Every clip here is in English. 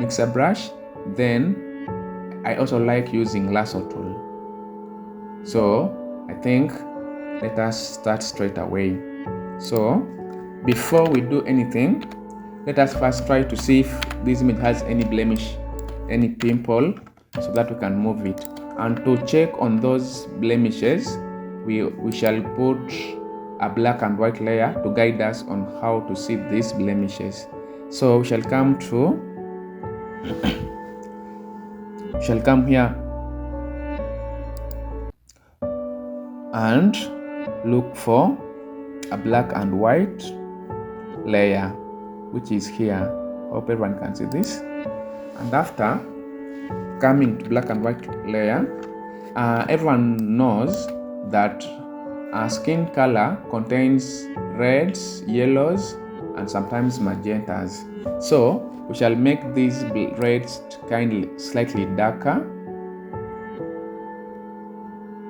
mixer brush. Then I also like using lasso tool. So I think let us start straight away. So before we do anything, let us first try to see if this image has any blemish, any pimple, so that we can move it. And to check on those blemishes, we shall put a black and white layer to guide us on how to see these blemishes. So we shall come here and look for a black and white layer, which is here. Hope everyone can see this. And after coming to black and white layer, everyone knows that skin color contains reds, yellows, and sometimes magentas. So we shall make these reds slightly darker.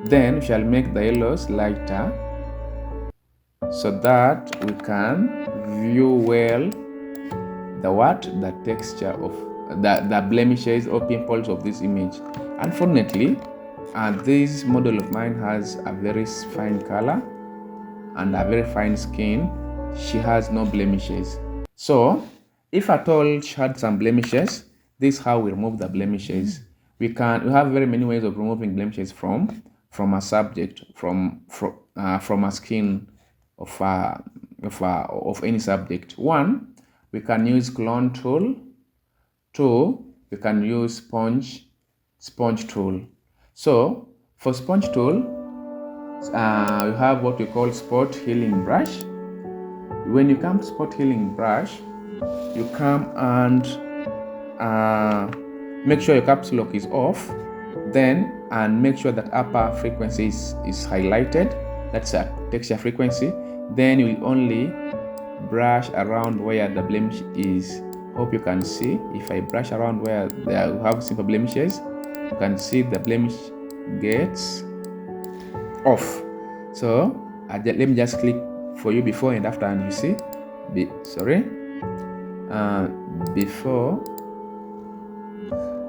Then we shall make the yellows lighter, so that we can view well the texture of the blemishes or pimples of this image. Unfortunately, this model of mine has a very fine color and a very fine skin. She has no blemishes. So if at all she had some blemishes, this is how we remove the blemishes. We have very many ways of removing blemishes from a subject, from a skin of any subject. One, we can use clone tool. Two, we can use sponge tool. So for sponge tool, you have what we call spot healing brush. When you come to spot healing brush, you come and make sure your caps lock is off, and make sure that upper frequency is highlighted. That's a texture frequency. Then you will only brush around where the blemish is. Hope you can see. If I brush around where they have simple blemishes, you can see the blemish gets off. So let me just click for you before and after, and you see. Before.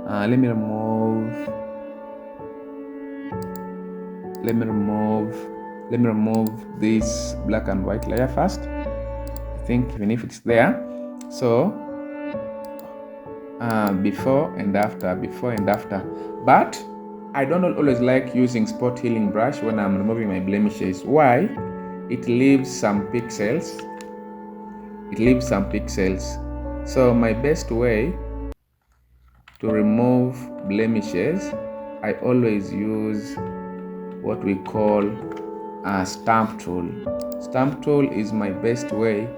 Let me remove this black and white layer first. I think even if it's there. So before and after. But I don't always like using spot healing brush when I'm removing my blemishes. Why? It leaves some pixels. So my best way to remove blemishes, I always use what we call a stamp tool. Stamp tool is my best way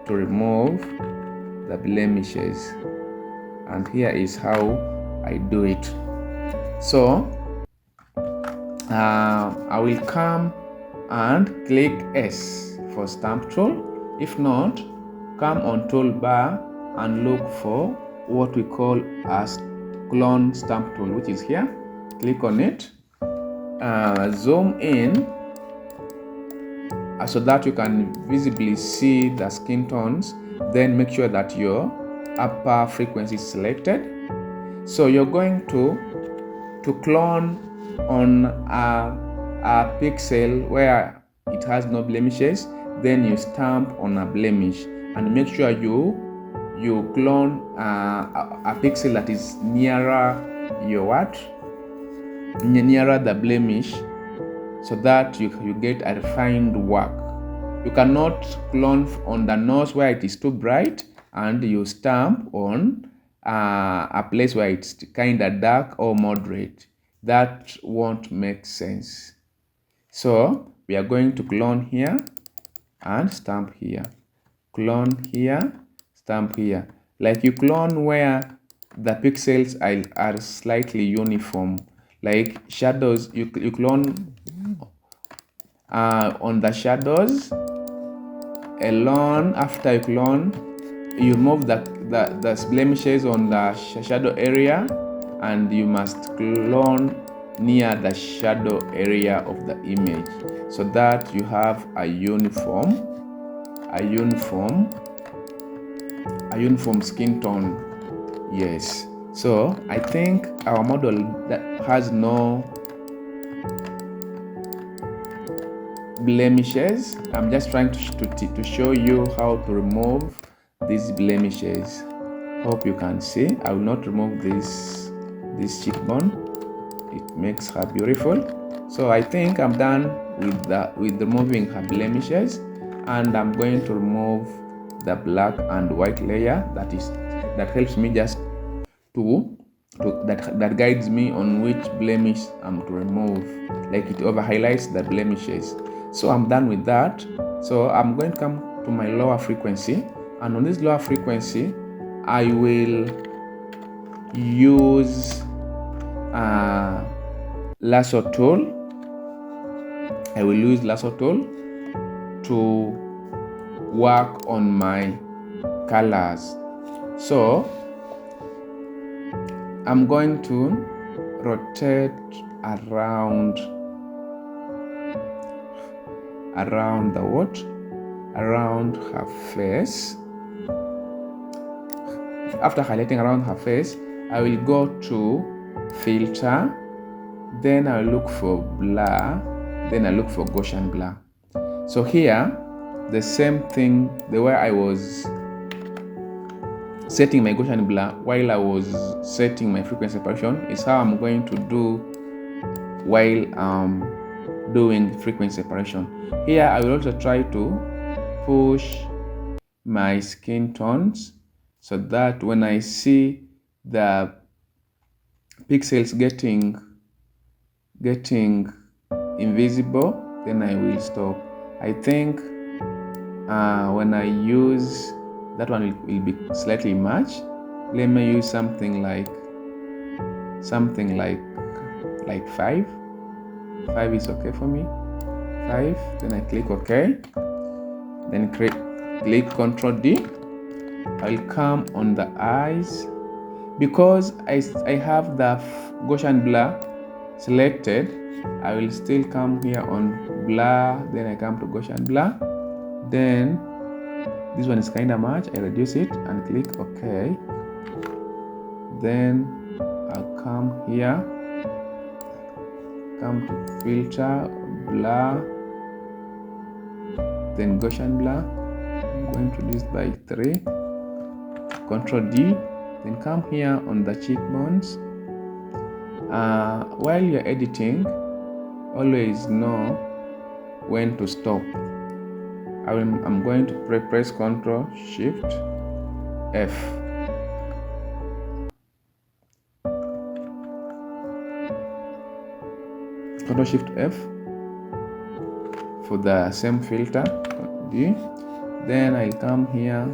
to remove the blemishes, and here is how I do it. So I will come and click S for stamp tool. If not, come on toolbar and look for what we call a clone stamp tool, which is here. Click on it, zoom in so that you can visibly see the skin tones. Then make sure that your upper frequency is selected. So you're going to clone on a pixel where it has no blemishes. Then you stamp on a blemish and make sure you clone a pixel that is nearer nearer the blemish, so that you get a refined work. You cannot clone on the nose where it is too bright and you stamp on a place where it's kind of dark or moderate. That won't make sense. So we are going to clone here and stamp here. Clone here, stamp here. Like you clone where the pixels are slightly uniform. Like shadows, you clone on the shadows alone. After you clone, you move the blemishes on the shadow area, and you must clone near the shadow area of the image, so that you have a uniform skin tone. Yes. So I think our model that has no blemishes. I'm just trying to show you how to remove these blemishes. Hope you can see. I will not remove this cheekbone. It makes her beautiful. So I think I'm done with removing her blemishes, and I'm going to remove the black and white layer that helps me just that guides me on which blemish I'm to remove, like it over highlights the blemishes. So I'm done with that. So I'm going to come to my lower frequency, and on this lower frequency I will use lasso tool. I will use lasso tool to work on my colors. So I'm going to rotate around the what? Around her face. After highlighting around her face, I will go to filter, then I'll look for blur, then I look for Gaussian blur. So here, the same thing, the way I was setting my Gaussian blur while I was setting my frequency separation is how I'm going to do while doing frequency separation. Here I will also try to push my skin tones so that when I see the pixels getting invisible, then I will stop. I think when I use that one, it will be slightly much. Let me use something like 5. 5 is okay for me. 5. Then I click OK. Then click Ctrl D. I'll come on the eyes. Because I have the Gaussian blur selected, I will still come here on blur. Then I come to Gaussian blur. Then this one is kind of much. I reduce it and click OK. Then I'll come here, come to filter, blur, then Gaussian blur. I'm going to reduce by 3. Ctrl D. Then come here on the cheekbones. While you're editing, always know when to stop. I'm going to press Ctrl Shift F. Ctrl Shift F for the same filter. D. Then I'll come here.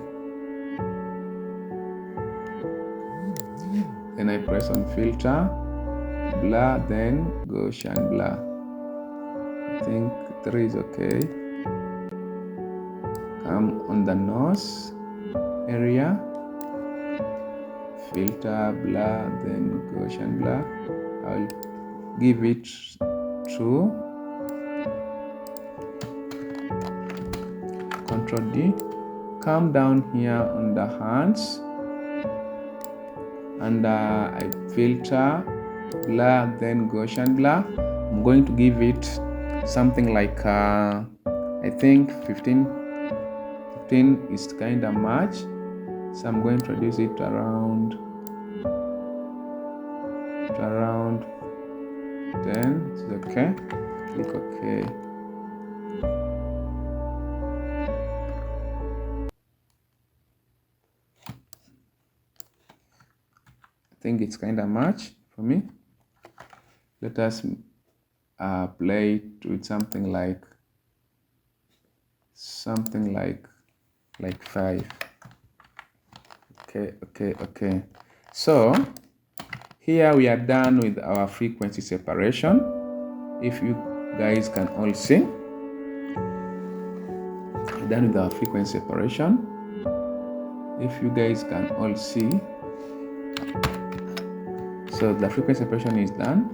Then I press on filter, blur, then Gaussian blur. I think 3 is okay. Come on the nose area, filter, blur, then Gaussian blur. I'll give it 2. Ctrl D. Come down here on the hands, and I filter, blur, then Gaussian blur. I'm going to give it something like I think 15 is kind of much, so I'm going to reduce it around 10. It's okay. Click OK. I think it's kind of much for me. Let us play it with something like 5. Okay. So here we are done with our frequency separation. If you guys can all see, we're done with our frequency separation. If you guys can all see, so the frequency separation is done.